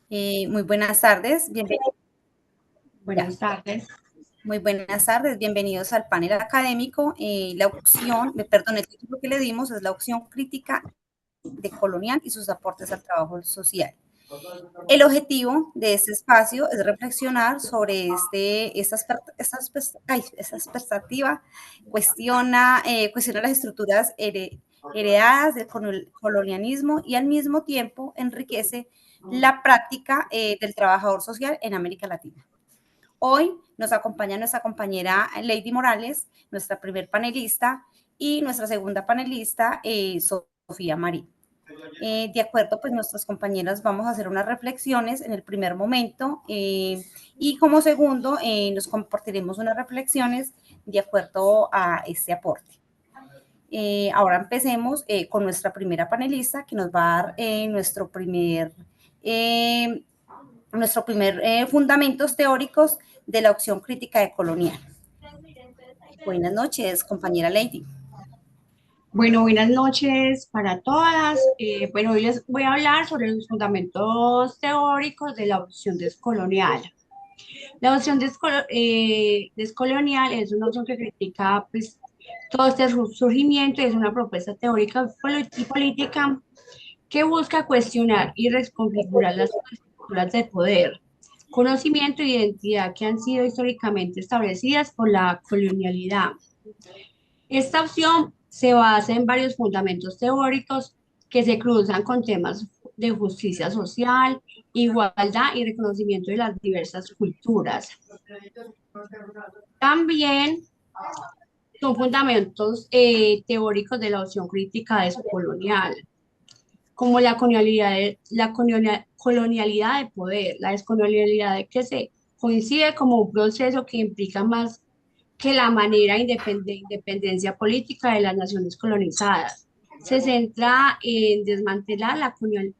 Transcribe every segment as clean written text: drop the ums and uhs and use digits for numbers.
Muy buenas tardes, ya, Buenas tardes. muy buenas tardes, bienvenidos al panel académico. La opción, perdón, el título que le dimos es la opción crítica de colonial y sus aportes al trabajo social. El objetivo de este espacio es reflexionar sobre estas perspectivas, cuestiona las estructuras heredadas del colonialismo y al mismo tiempo enriquece la práctica del trabajador social en América Latina. Hoy nos acompaña nuestra compañera Lady Morales, nuestra primer panelista, y nuestra segunda panelista, Sofía Marín. De acuerdo, pues nuestras compañeras vamos a hacer unas reflexiones en el primer momento y como segundo nos compartiremos unas reflexiones de acuerdo a este aporte. Ahora empecemos con nuestra primera panelista que nos va a dar eh, nuestro primer fundamentos teóricos de la opción crítica de colonial. Buenas noches, compañera Lady. Bueno, buenas noches para todas. Bueno, hoy les voy a hablar sobre los fundamentos teóricos de la opción descolonial. La opción descolonial es una opción que critica pues, todo este surgimiento y es una propuesta teórica y política que busca cuestionar y reconfigurar las estructuras de poder, conocimiento e identidad que han sido históricamente establecidas por la colonialidad. Esta opción se basa en varios fundamentos teóricos que se cruzan con temas de justicia social, igualdad y reconocimiento de las diversas culturas. También son fundamentos teóricos de la opción crítica descolonial, como colonialidad de poder, la descolonialidad de que se coincide como un proceso que implica más que la manera de independencia política de las naciones colonizadas. Se centra en desmantelar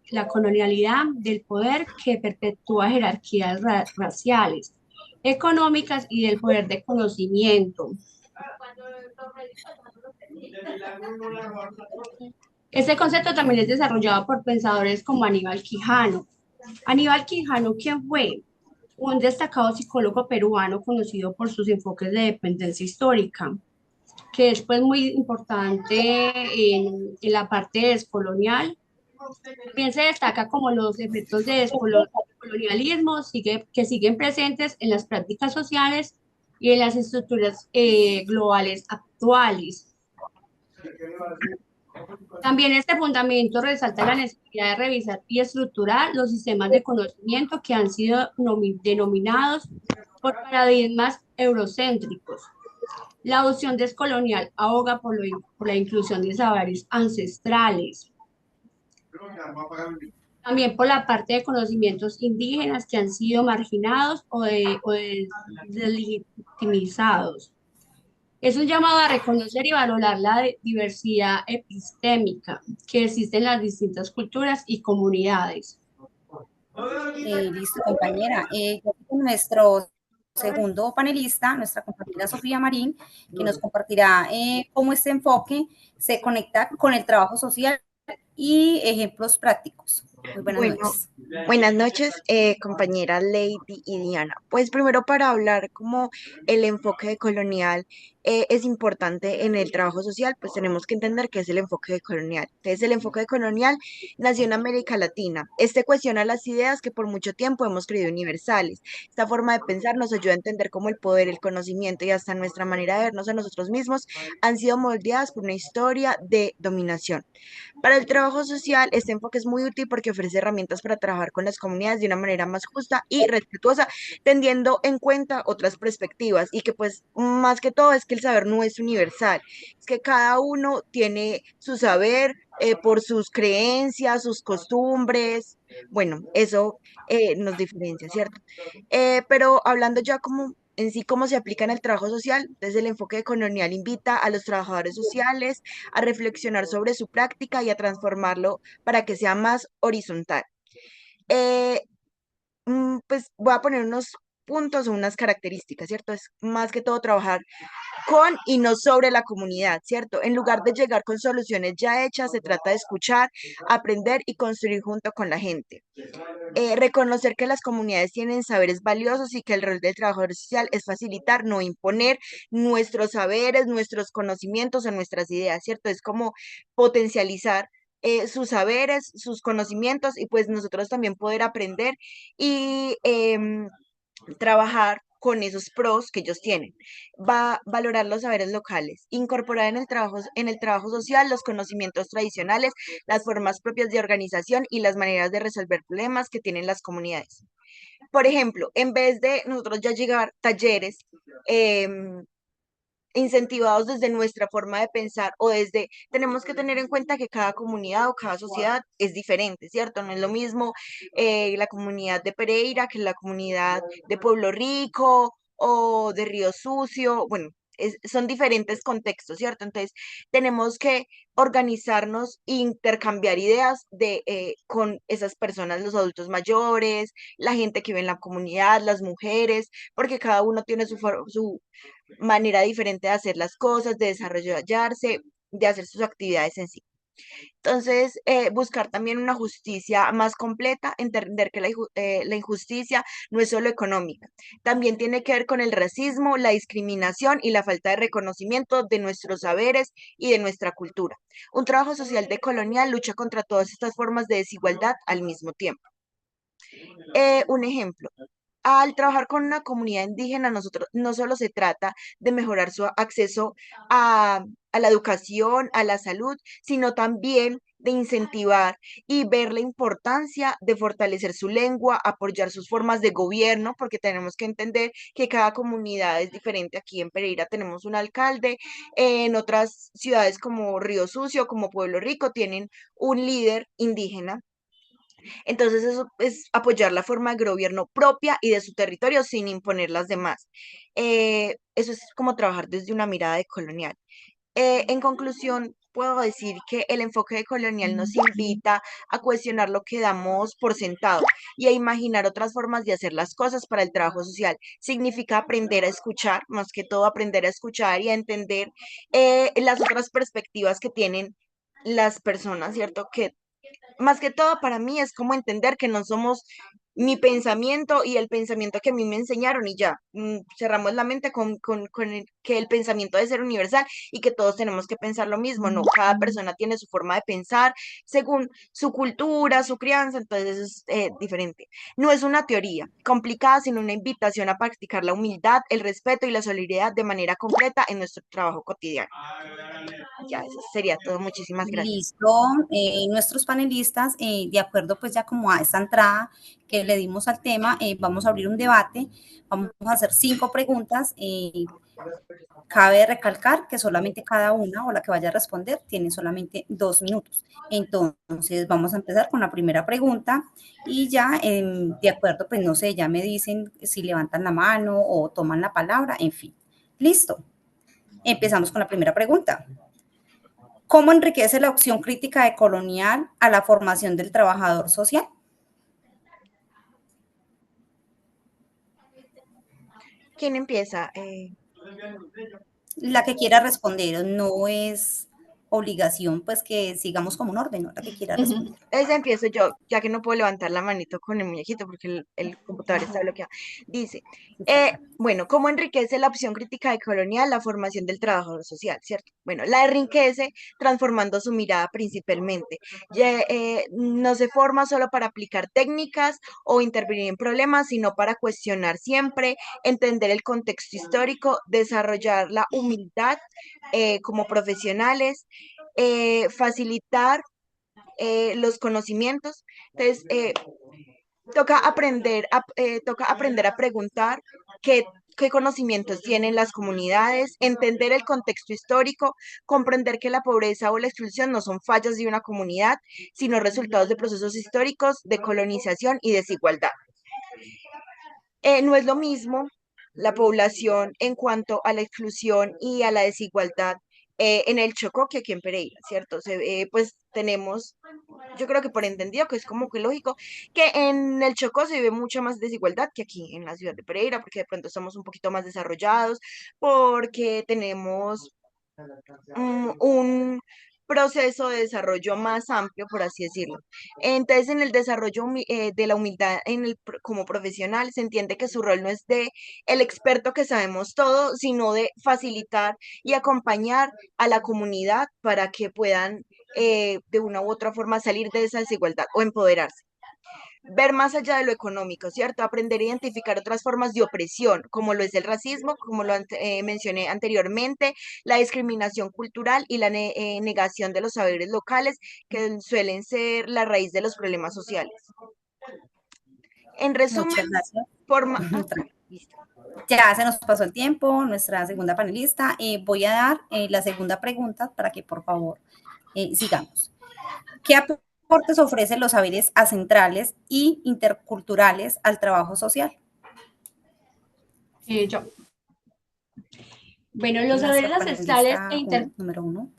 la colonialidad del poder que perpetúa jerarquías raciales, económicas y del poder de conocimiento. Este concepto también es desarrollado por pensadores como Aníbal Quijano. Aníbal Quijano, ¿quién fue? Un destacado psicólogo peruano conocido por sus enfoques de dependencia histórica, que es pues muy importante en la parte descolonial. También se destaca como los efectos de descolonialismo que siguen presentes en las prácticas sociales y en las estructuras globales actuales. También este fundamento resalta la necesidad de revisar y estructurar los sistemas de conocimiento que han sido denominados por paradigmas eurocéntricos. La opción descolonial aboga por la inclusión de saberes ancestrales, también por la parte de conocimientos indígenas que han sido marginados o deslegitimizados. Es un llamado a reconocer y valorar la diversidad epistémica que existe en las distintas culturas y comunidades. Listo, compañera. Nuestro segundo panelista, nuestra compañera Sofía Marín, que nos compartirá cómo este enfoque se conecta con el trabajo social y ejemplos prácticos. Muy buenas Bueno, noches. buenas noches, compañera Lady y Diana. Pues primero para hablar como el enfoque de colonial es importante en el trabajo social, pues tenemos que entender qué es el enfoque de colonial. Entonces, el enfoque de colonial nació en América Latina. Este cuestiona las ideas que por mucho tiempo hemos creído universales. Esta forma de pensar nos ayuda a entender cómo el poder, el conocimiento y hasta nuestra manera de vernos a nosotros mismos han sido moldeadas por una historia de dominación. Para el trabajo social, este enfoque es muy útil porque ofrece herramientas para trabajar con las comunidades de una manera más justa y respetuosa, teniendo en cuenta otras perspectivas y que pues más que todo es que el saber no es universal, es que cada uno tiene su saber por sus creencias, sus costumbres, bueno, eso nos diferencia, ¿cierto? Pero hablando ya como en sí cómo se aplica en el trabajo social, desde el enfoque colonial invita a los trabajadores sociales a reflexionar sobre su práctica y a transformarlo para que sea más horizontal. Eh, pues voy a poner unos puntos o unas características, ¿cierto? Es más que todo trabajar con y no sobre la comunidad, ¿cierto? En lugar de llegar con soluciones ya hechas, se trata de escuchar, aprender y construir junto con la gente. Reconocer que las comunidades tienen saberes valiosos y que el rol del trabajador social es facilitar, no imponer nuestros saberes, nuestros conocimientos o nuestras ideas, ¿cierto? Es como potencializar sus saberes, sus conocimientos y pues nosotros también poder aprender y trabajar con esos pros que ellos tienen. Va a valorar los saberes locales, incorporar en el trabajo social los conocimientos tradicionales, las formas propias de organización y las maneras de resolver problemas que tienen las comunidades. Por ejemplo, en vez de nosotros ya llegar talleres, incentivados desde nuestra forma de pensar o desde, tenemos que tener en cuenta que cada comunidad o cada sociedad es diferente, ¿cierto? No es lo mismo la comunidad de Pereira que la comunidad de Pueblo Rico o de Río Sucio, bueno. Son diferentes contextos, ¿cierto? Entonces, tenemos que organizarnos e intercambiar ideas con esas personas, los adultos mayores, la gente que vive en la comunidad, las mujeres, porque cada uno tiene su manera diferente de hacer las cosas, de desarrollarse, de hacer sus actividades en sí. Entonces, buscar también una justicia más completa, entender que la injusticia no es solo económica, también tiene que ver con el racismo, la discriminación y la falta de reconocimiento de nuestros saberes y de nuestra cultura. Un trabajo social decolonial lucha contra todas estas formas de desigualdad al mismo tiempo. Un ejemplo, al trabajar con una comunidad indígena, nosotros no solo se trata de mejorar su acceso a la educación, a la salud, sino también de incentivar y ver la importancia de fortalecer su lengua, apoyar sus formas de gobierno, porque tenemos que entender que cada comunidad es diferente. Aquí en Pereira tenemos un alcalde, en otras ciudades como Río Sucio, como Pueblo Rico, tienen un líder indígena. Entonces eso es apoyar la forma de gobierno propia y de su territorio sin imponer las demás. Eso es como trabajar desde una mirada de colonial. En conclusión, puedo decir que el enfoque de colonial nos invita a cuestionar lo que damos por sentado y a imaginar otras formas de hacer las cosas para el trabajo social. Significa aprender a escuchar, más que todo aprender a escuchar y a entender las otras perspectivas que tienen las personas, ¿cierto? Que más que todo para mí es como entender que no somos mi pensamiento y el pensamiento que a mí me enseñaron y ya, cerramos la mente que el pensamiento debe ser universal y que todos tenemos que pensar lo mismo, no, cada persona tiene su forma de pensar según su cultura, su crianza, entonces eso es diferente. No es una teoría complicada, sino una invitación a practicar la humildad, el respeto y la solidaridad de manera concreta en nuestro trabajo cotidiano. Ya, eso sería todo. Muchísimas gracias. Listo, nuestros panelistas, de acuerdo pues ya como a esta entrada que le dimos al tema, vamos a abrir un debate, vamos a hacer 5 preguntas. Cabe recalcar que solamente cada una o la que vaya a responder tiene solamente 2 minutos. Entonces vamos a empezar con la primera pregunta y ya de acuerdo, pues no sé, ya me dicen si levantan la mano o toman la palabra, en fin. Listo. Empezamos con la primera pregunta. ¿Cómo enriquece la opción crítica de colonial a la formación del trabajador social? ¿Quién empieza? La que quiera responder, no es obligación, pues que sigamos como un orden, ¿no? La que quiera responder. Ese empiezo yo, ya que no puedo levantar la manito con el muñequito porque el computador está bloqueado. Dice, bueno, ¿cómo enriquece la opción crítica de colonial la formación del trabajador social, cierto? Bueno, la enriquece transformando su mirada principalmente. No se forma solo para aplicar técnicas o intervenir en problemas, sino para cuestionar siempre, entender el contexto histórico, desarrollar la humildad como profesionales, facilitar los conocimientos. Entonces, toca aprender a preguntar qué conocimientos tienen las comunidades, entender el contexto histórico, comprender que la pobreza o la exclusión no son fallas de una comunidad, sino resultados de procesos históricos de colonización y desigualdad. No es lo mismo la población en cuanto a la exclusión y a la desigualdad en el Chocó que aquí en Pereira, ¿cierto? Pues tenemos, yo creo que por entendido que es como que lógico que en el Chocó se vive mucha más desigualdad que aquí en la ciudad de Pereira, porque de pronto estamos un poquito más desarrollados, porque tenemos un proceso de desarrollo más amplio, por así decirlo. Entonces, en el desarrollo de la humildad como profesional, se entiende que su rol no es de el experto que sabemos todo, sino de facilitar y acompañar a la comunidad para que puedan de una u otra forma salir de esa desigualdad o empoderarse. Ver más allá de lo económico, ¿cierto? Aprender a identificar otras formas de opresión, como lo es el racismo, como mencioné anteriormente, la discriminación cultural y la negación de los saberes locales, que suelen ser la raíz de los problemas sociales. En resumen, Muchas gracias. forma... listo. Ya se nos pasó el tiempo, nuestra segunda panelista. Voy a dar la segunda pregunta para que por favor sigamos. ¿Qué aportes ofrecen los saberes ancestrales y interculturales al trabajo social? Yo. Bueno, los saberes Nuestra ancestrales panelista número 1.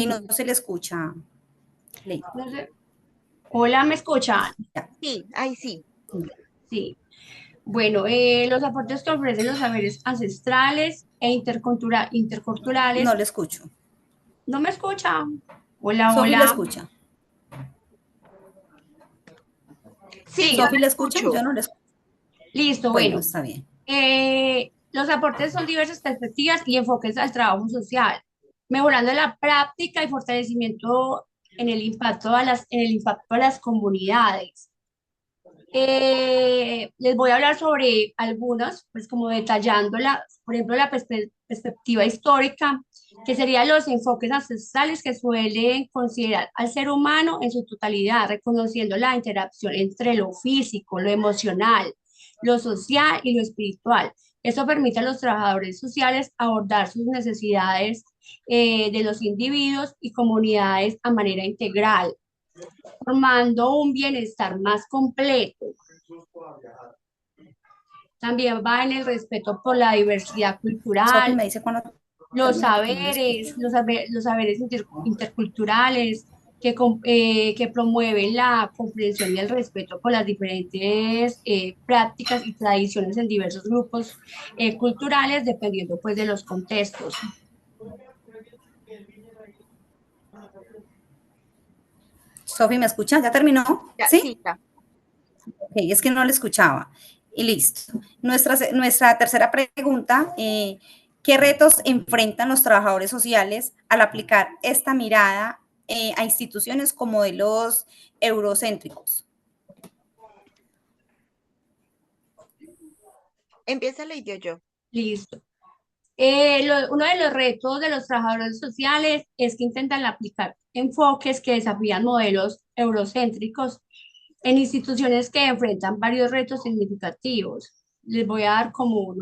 No se le escucha. No sé. Hola, ¿me escuchan? Sí, ahí sí. Sí. Bueno, los aportes que ofrecen los saberes ancestrales e interculturales. No le escucho. ¿No me escuchan? Hola, Sofi le hola. escucha. Sí, yo Sofi la le escucha, escucho. yo no le escucho. Listo, Bueno, bueno. está bien. Los aportes son diversas perspectivas y enfoques al trabajo social, mejorando la práctica y fortalecimiento en el impacto a las comunidades. Les voy a hablar sobre algunas, pues como detallándolas, por ejemplo, la perspectiva histórica, que serían los enfoques ancestrales que suelen considerar al ser humano en su totalidad, reconociendo la interacción entre lo físico, lo emocional, lo social y lo espiritual. Esto permite a los trabajadores sociales abordar sus necesidades de los individuos y comunidades a manera integral, formando un bienestar más completo. También va en el respeto por la diversidad Sofi cultural, me dice cuando los termine porque no le escucho. saberes, los saberes interculturales que promueven la comprensión y el respeto por las diferentes prácticas y tradiciones en diversos grupos culturales, dependiendo pues de los contextos. Sofi, ¿me escucha? ¿Ya terminó? Ya, ¿Sí? sí, ya. Ok, es que no le escuchaba. Y listo. Nuestra tercera pregunta, ¿qué retos enfrentan los trabajadores sociales al aplicar esta mirada a instituciones con modelos eurocéntricos? Empieza la yo. Listo. Uno de los retos de los trabajadores sociales es que intentan aplicar enfoques que desafían modelos eurocéntricos en instituciones que enfrentan varios retos significativos. Les voy a dar como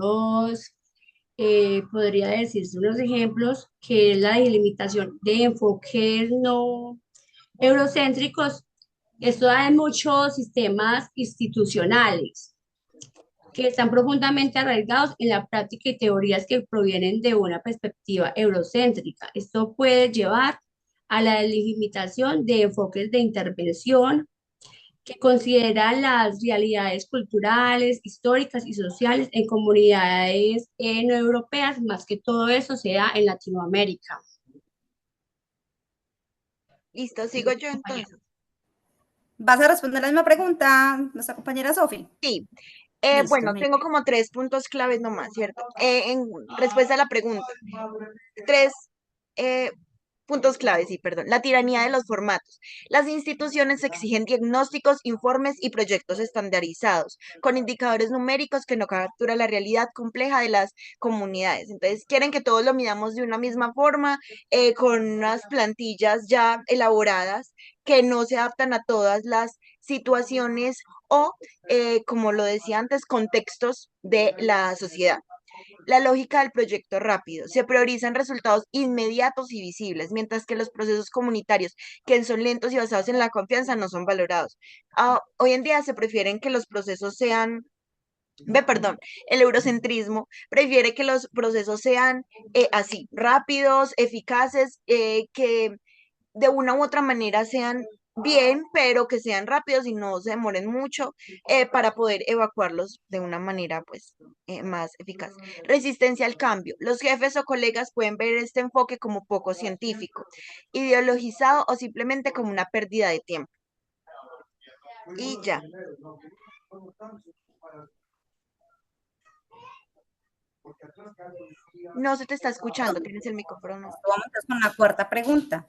podría decirse unos ejemplos, que es la delimitación de enfoques no eurocéntricos. Esto da en muchos sistemas institucionales que están profundamente arraigados en la práctica y teorías que provienen de una perspectiva eurocéntrica. Esto puede llevar a la delimitación de enfoques de intervención que consideran las realidades culturales, históricas y sociales en comunidades no europeas, más que todo eso sea en Latinoamérica. Listo, sigo yo entonces. ¿Vas a responder la misma pregunta, nuestra compañera Sofi? Sí. Listo. Bueno, tengo como 3 puntos claves nomás, ¿cierto? En respuesta a la pregunta. 3 puntos claves, sí, perdón. La tiranía de los formatos. Las instituciones exigen diagnósticos, informes y proyectos estandarizados, con indicadores numéricos que no capturan la realidad compleja de las comunidades. Entonces, quieren que todos lo midamos de una misma forma, con unas plantillas ya elaboradas que no se adaptan a todas las situaciones o, como lo decía antes, contextos de la sociedad. La lógica del proyecto rápido. Se priorizan resultados inmediatos y visibles, mientras que los procesos comunitarios, que son lentos y basados en la confianza, no son valorados. Hoy en día se prefieren que los procesos sean perdón, el eurocentrismo prefiere que los procesos sean así, rápidos, eficaces, que de una u otra manera sean bien, pero que sean rápidos y no se demoren mucho para poder evacuarlos de una manera pues más eficaz. Resistencia al cambio. Los jefes o colegas pueden ver este enfoque como poco científico, ideologizado o simplemente como una pérdida de tiempo. Y ya. No se te está escuchando, tienes el micrófono. Vamos entonces con la cuarta pregunta.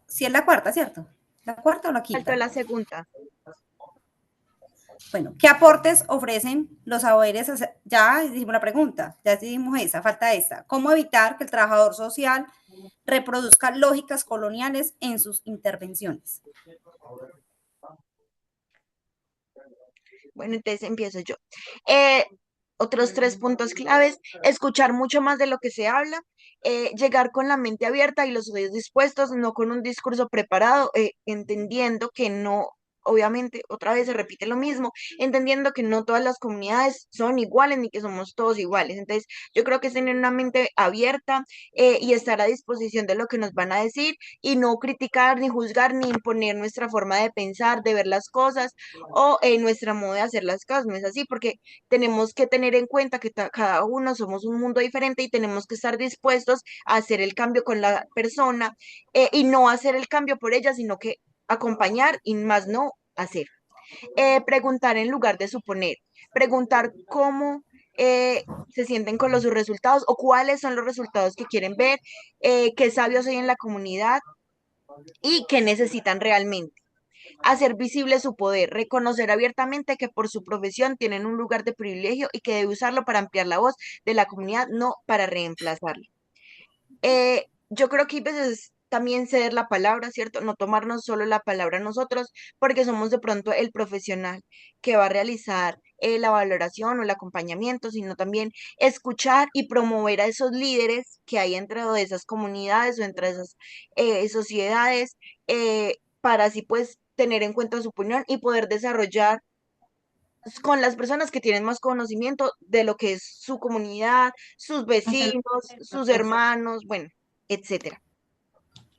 Si es la cuarta, ¿cierto? ¿La cuarta o la Faltó quinta? la segunda. Bueno, ¿qué aportes ofrecen los saberes? Ya hicimos la pregunta, ya hicimos esa, falta esta. ¿Cómo evitar que el trabajador social reproduzca lógicas coloniales en sus intervenciones? Bueno, entonces empiezo yo. Otros 3 puntos claves: escuchar mucho más de lo que se habla, llegar con la mente abierta y los oídos dispuestos, no con un discurso preparado, entendiendo que no, obviamente, otra vez se repite lo mismo, entendiendo que no todas las comunidades son iguales ni que somos todos iguales. Entonces, yo creo que es tener una mente abierta y estar a disposición de lo que nos van a decir y no criticar, ni juzgar, ni imponer nuestra forma de pensar, de ver las cosas o nuestra modo de hacer las cosas. No es así, porque tenemos que tener en cuenta que cada uno somos un mundo diferente y tenemos que estar dispuestos a hacer el cambio con la persona y no hacer el cambio por ella, sino que acompañar y más no hacer. Preguntar en lugar de suponer, preguntar cómo se sienten con los sus resultados o cuáles son los resultados que quieren ver, qué sabios hay en la comunidad y qué necesitan realmente. Hacer visible su poder, reconocer abiertamente que por su profesión tienen un lugar de privilegio y que debe usarlo para ampliar la voz de la comunidad, no para reemplazarla. Yo creo que hay veces también ceder la palabra, ¿cierto? No tomarnos solo la palabra nosotros, porque somos de pronto el profesional que va a realizar la valoración o el acompañamiento, sino también escuchar y promover a esos líderes que hay dentro de esas comunidades o entre esas sociedades, para así pues tener en cuenta su opinión y poder desarrollar con las personas que tienen más conocimiento de lo que es su comunidad, sus Hacer vecinos, el sus proceso. hermanos, bueno, etcétera.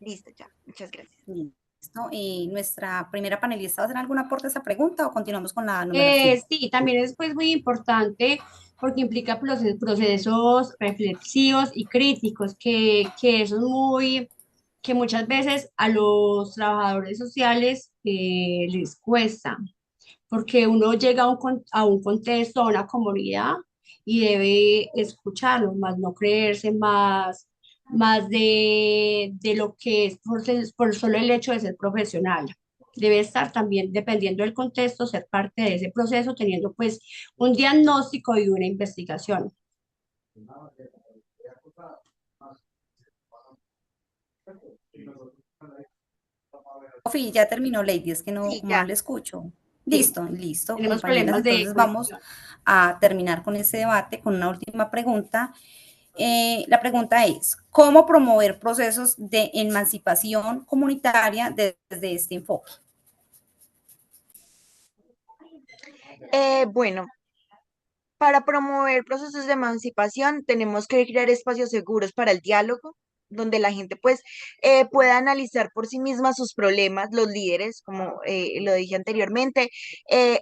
Listo, ya. Muchas gracias. Listo. Nuestra primera panelista, ¿va a hacer algún aporte a esa pregunta o continuamos con la número 5? Sí, también es pues muy importante porque implica procesos reflexivos y críticos, que eso es muy, que muchas veces a los trabajadores sociales les cuesta, porque uno llega a un contexto, a una comunidad y debe escucharlos, más no creerse más de lo que es por solo el hecho de ser profesional. Debe estar también, dependiendo del contexto, ser parte de ese proceso, teniendo pues un diagnóstico y una investigación. Sofi, ya terminó, Lady, es que no, Sí, como no ya. le escucho. Sí, Listo, listo, tenemos compañeras. problemas de Entonces vamos conexión. a terminar con este debate con una última pregunta. La pregunta es, ¿cómo promover procesos de emancipación comunitaria desde este enfoque? Bueno, para promover procesos de emancipación tenemos que crear espacios seguros para el diálogo, donde la gente pues pueda analizar por sí misma sus problemas, los líderes, como lo dije anteriormente,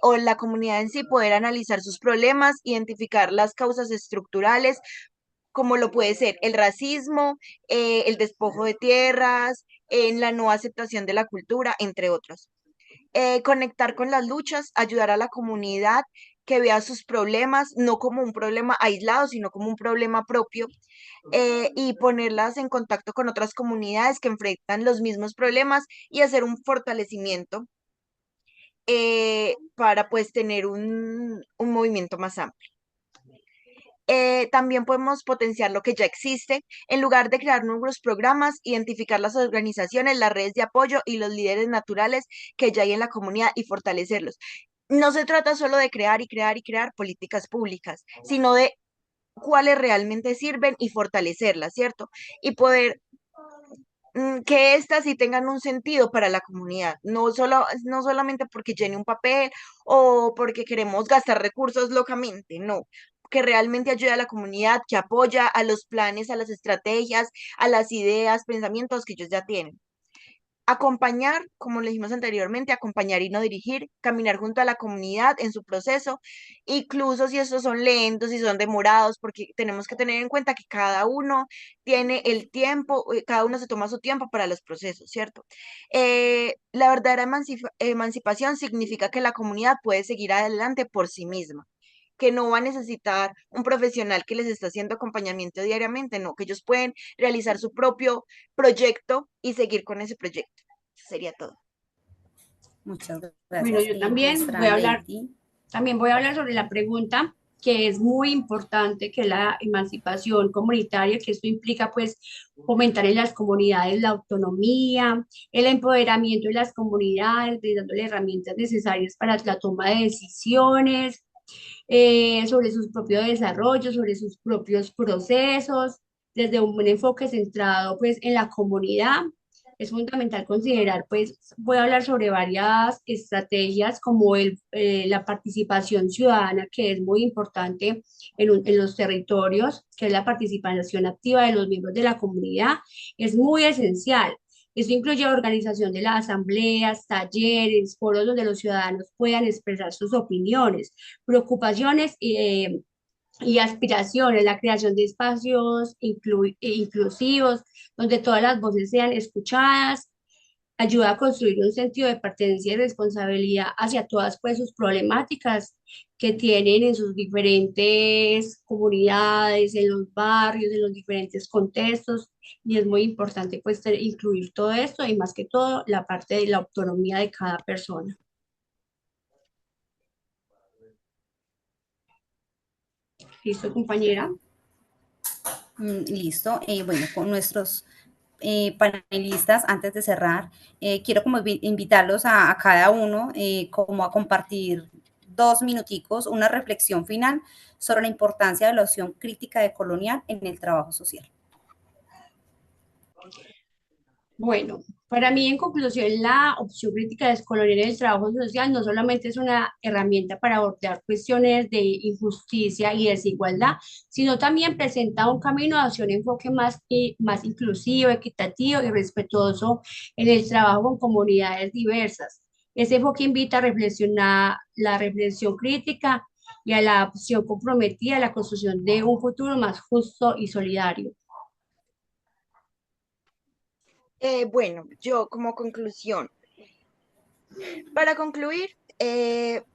o la comunidad en sí, poder analizar sus problemas, identificar las causas estructurales, como lo puede ser el racismo, el despojo de tierras, en la no aceptación de la cultura, entre otros. Conectar con las luchas, ayudar a la comunidad que vea sus problemas no como un problema aislado, sino como un problema propio, y ponerlas en contacto con otras comunidades que enfrentan los mismos problemas y hacer un fortalecimiento para pues tener un movimiento más amplio. También podemos potenciar lo que ya existe. En lugar de crear nuevos programas, identificar las organizaciones, las redes de apoyo y los líderes naturales que ya hay en la comunidad y fortalecerlos. No se trata solo de crear y crear y crear políticas públicas, sino de cuáles realmente sirven y fortalecerlas, ¿cierto? Y poder que éstas sí tengan un sentido para la comunidad, no solamente porque llene un papel o porque queremos gastar recursos locamente, no, que realmente ayude a la comunidad, que apoya a los planes, a las estrategias, a las ideas, pensamientos que ellos ya tienen. Acompañar, como le dijimos anteriormente, acompañar y no dirigir, caminar junto a la comunidad en su proceso, incluso si estos son lentos y son demorados, porque tenemos que tener en cuenta que cada uno tiene el tiempo, cada uno se toma su tiempo para los procesos, ¿cierto? La verdadera emancipación significa que la comunidad puede seguir adelante por sí misma, que no va a necesitar un profesional que les está haciendo acompañamiento diariamente, no, que ellos pueden realizar su propio proyecto y seguir con ese proyecto. Eso sería todo. Muchas Bueno, gracias, yo también maestra Lady. voy a hablar sobre la pregunta que es muy importante, que es la emancipación comunitaria, que esto implica pues fomentar en las comunidades la autonomía, el empoderamiento de las comunidades, dándole herramientas necesarias para la toma de decisiones, sobre sus propios desarrollos, sobre sus propios procesos, desde un enfoque centrado pues en la comunidad. Es fundamental considerar, pues voy a hablar sobre varias estrategias como la participación ciudadana, que es muy importante en los territorios, que es la participación activa de los miembros de la comunidad, es muy esencial. Esto incluye organización de las asambleas, talleres, foros donde los ciudadanos puedan expresar sus opiniones, preocupaciones y aspiraciones, la creación de espacios inclusivos donde todas las voces sean escuchadas, ayuda a construir un sentido de pertenencia y responsabilidad hacia todas pues sus problemáticas que tienen en sus diferentes comunidades, en los barrios, en los diferentes contextos, y es muy importante pues incluir todo esto y más que todo la parte de la autonomía de cada persona. ¿Listo, compañera? Listo. Bueno, con nuestros panelistas, antes de cerrar, quiero como invitarlos a cada uno como a compartir 2 minuticos, una reflexión final sobre la importancia de la opción crítica de colonial en el trabajo social. Bueno, para mí, en conclusión, la opción crítica descolonial en el trabajo social no solamente es una herramienta para abordar cuestiones de injusticia y desigualdad, sino también presenta un camino hacia un enfoque más inclusivo, equitativo y respetuoso en el trabajo con comunidades diversas. Ese enfoque invita a reflexionar la reflexión crítica y a la opción comprometida a la construcción de un futuro más justo y solidario. Bueno, yo como conclusión, para concluir,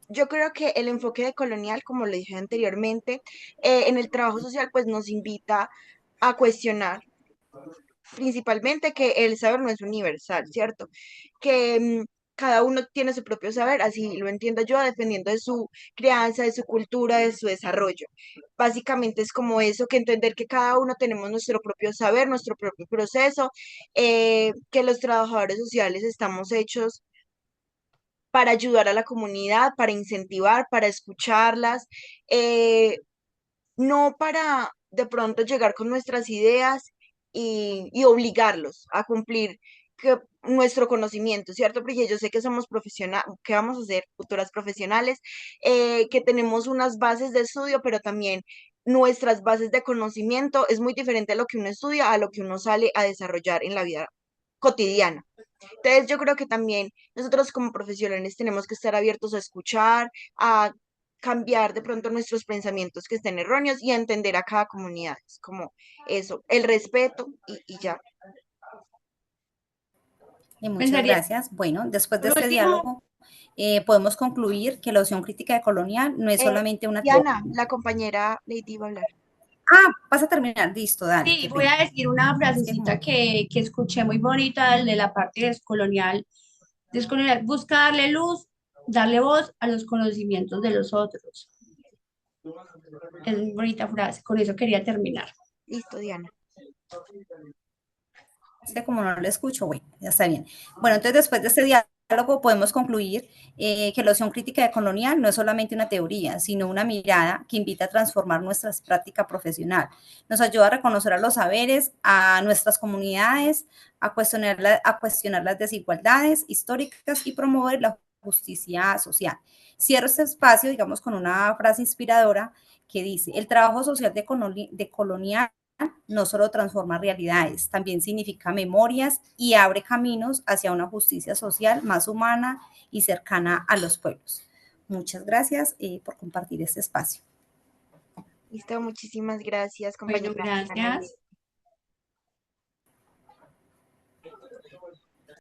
yo creo que el enfoque de colonial, como le dije anteriormente, en el trabajo social, pues nos invita a cuestionar principalmente que el saber no es universal, ¿cierto? Que cada uno tiene su propio saber, así lo entiendo yo, dependiendo de su crianza, de su cultura, de su desarrollo. Básicamente es como eso, que entender que cada uno tenemos nuestro propio saber, nuestro propio proceso, que los trabajadores sociales estamos hechos para ayudar a la comunidad, para incentivar, para escucharlas, eh, no para de pronto llegar con nuestras ideas y obligarlos a cumplir nuestro conocimiento, ¿cierto? Porque yo sé que somos profesionales, que vamos a ser futuras profesionales, que tenemos unas bases de estudio, pero también nuestras bases de conocimiento es muy diferente a lo que uno estudia, a lo que uno sale a desarrollar en la vida cotidiana. Entonces, yo creo que también nosotros como profesionales tenemos que estar abiertos a escuchar, a cambiar de pronto nuestros pensamientos que estén erróneos y a entender a cada comunidad. Es como eso, el respeto y ya. Y muchas Pensaría, gracias. Bueno, después de por este último, diálogo, podemos concluir que la opción crítica de colonial no es Eh, solamente una teoría. Diana, la compañera Lady va a hablar. Ah, vas a terminar. Listo, dale, sí, qué voy pena. a decir una Es que frasecita que escuché muy bonita de la parte descolonial. Descolonial busca darle luz, darle voz a los conocimientos de los otros. Es muy bonita frase, con eso quería terminar. Listo, Diana. es que como no lo escucho, bueno, ya está bien. Bueno, entonces después de este diálogo, diálogo podemos concluir que la opción crítica decolonial no es solamente una teoría, sino una mirada que invita a transformar nuestra práctica profesional. Nos ayuda a reconocer a los saberes, a nuestras comunidades, a cuestionar las desigualdades históricas y promover la justicia social. Cierro este espacio, digamos, con una frase inspiradora que dice: el trabajo social decolonial no solo transforma realidades, también significa memorias y abre caminos hacia una justicia social más humana y cercana a los pueblos. Muchas gracias por compartir este espacio. Listo, muchísimas gracias, Bueno, compañera. gracias.